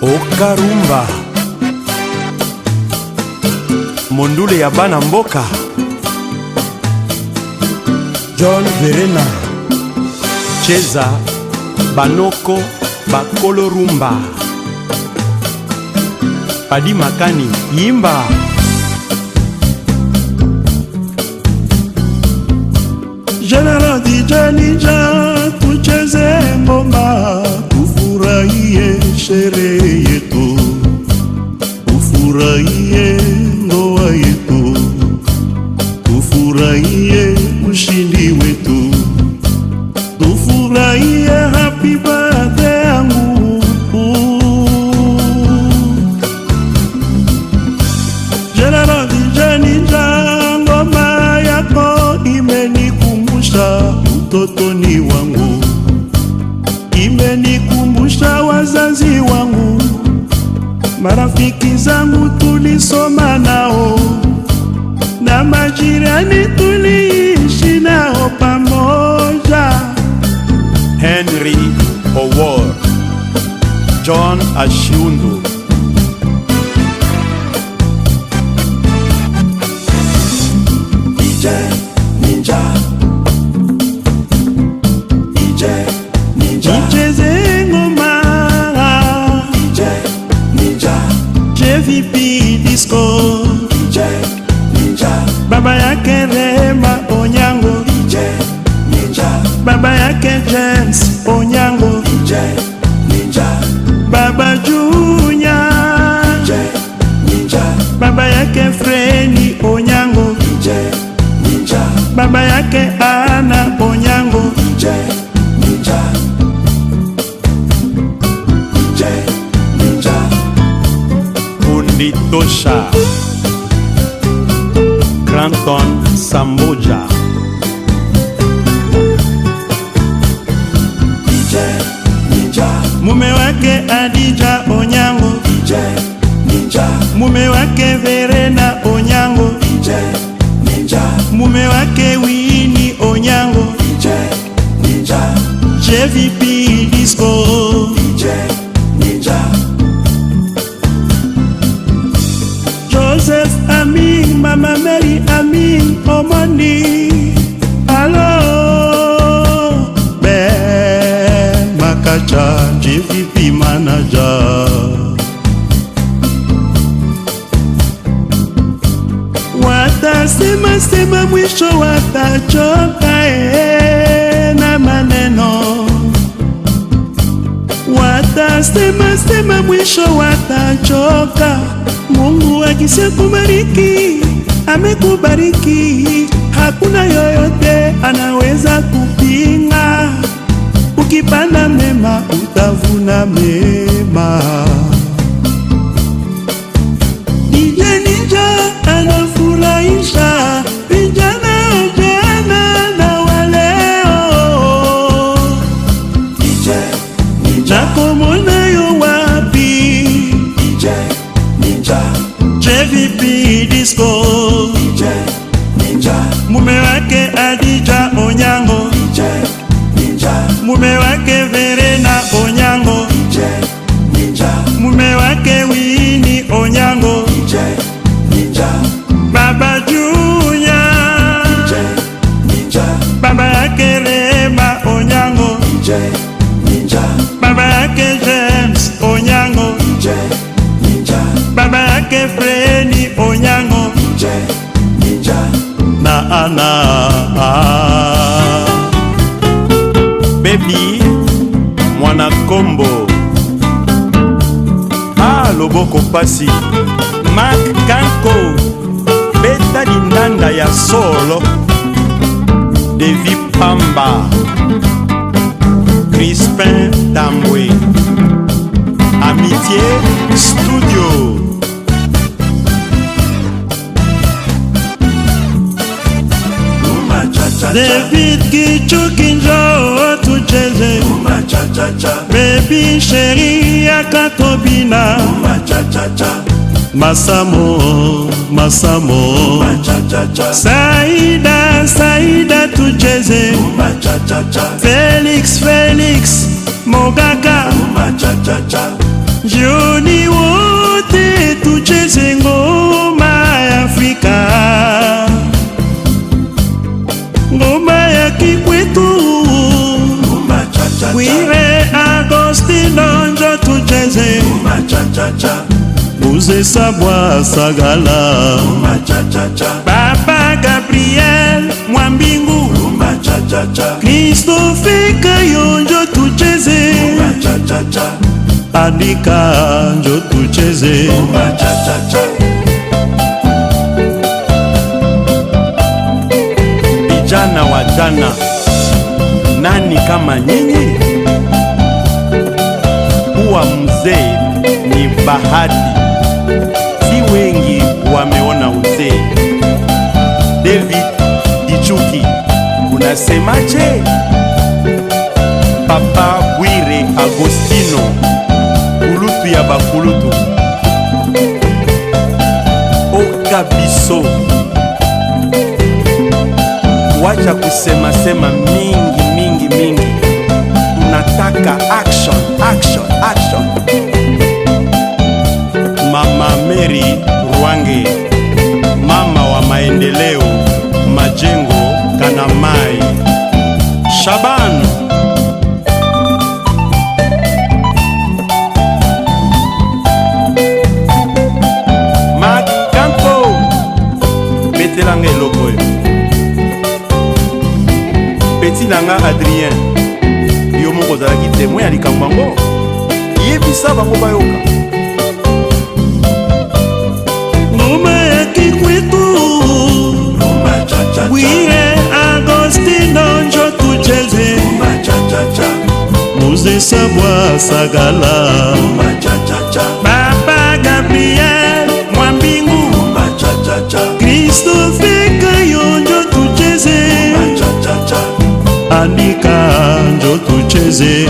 Okarumba Mondule ya bana mboka. John Verena Cheza Banoko Bakolo Rumba. Padi Makani Yimba. General DJ Ninja, tucheze ngoma, tufurahie sherehe yetu, tufurahie ndoa yetu, tufurahie ushindi wetu, tufurahie happy birthday yangu. General DJ Ninja, ngoma yako imenikumbusha utotoni wangu, imenikumbusha wazazi wangu, marafiki zangu tulisoma nao, na majirani tuliishi nao pamoja. Henry Howard John Ashiundu. DJ Ninja, DJ Ninja, nicheze ngoma. DJ Ninja, JVP Disco. DJ Ninja, baba yake Rema Onyango. DJ Ninja, baba yake James Onyango. DJ Ninja, baba Junior. DJ Ninja, baba yake Freni Onyango. DJ Ninja, baba yake Ana Onyango. DJ Ninja, DJ Ninja, Unditosha Granton Samboja. DJ Ninja, mume wake Adija Onyango. DJ Ninja, mume wake Verena Onyango. DJ Ninja, mume wake Winnie Onyango. DJ Ninja, JVP Disco. DJ Ninja, Joseph Amin, Mama Mary Amin Omoni. Hello Ben Makacha, JVP Manager. Watasema sema mwisho watachoka na maneno. Watasema sema mwisho watachoka. Mungu akisha kubariki amekubariki, hakuna yoyote anaweza kupinga. Ukipanda mema utavuna mema. DJ Ninja anafurahisha vijana jana na waleo. DJ Ninja, nakomona yo wapi? DJ Ninja, JVP Disco. DJ Ninja, mume wake Adija Onyango. DJ Ninja, mume wake Verena Onyango. DJ Ninja, mume wake Winnie Onyango. DJ Ninja, baba Junior. DJ Ninja, baba yake Rema Onyango. DJ Ninja, baba yake James Onyango. DJ Ninja, baba yake Freni Onyango. DJ Ninja, na Ana Baby Mwana Kombo. Loboko Pasi Mark Kanko. Beta Lindanda ya solo. Devi Pamba Crispin Tambwe. Amitié Studio. David Kichukinjo tucheze. Baby Sheri Akatobina. Masamo Saida tucheze. Felix Mogaka, jioni wote tucheze ngoma ya Afrika, ngoma ya kikwetu. Bwire Agostino njo tucheze, Buze Sabwa Sagala, Papa Gabriel Mwambingu, Christophe Kayo njo tucheze, Adika njo tucheze. Vijana wa jana, nani kama nyinyi? Kuwa mzee ni bahati, si wengi wameona uzee. David Ichuki, unasemaje? Papa Bwire Agostino, kulutu ya bakulutu, Okabiso, wacha kusema sema mingi, tunataka action. Mama Mary Rwange, mama wa maendeleo, majengo Kanamai. Shaban Makanko, betelanga eloko yo. Petit nanga Adrien, yo moko zalaki témoin ya likambo yango, yebisa bango bayoka. Ngoma ya kikwetu, Bwire Agostino njo tucheze, Buze Sabwa Sagala, Papa Gabriel Mwambingu, Christophe Kayo njo tucheze, Andika njo tucheze.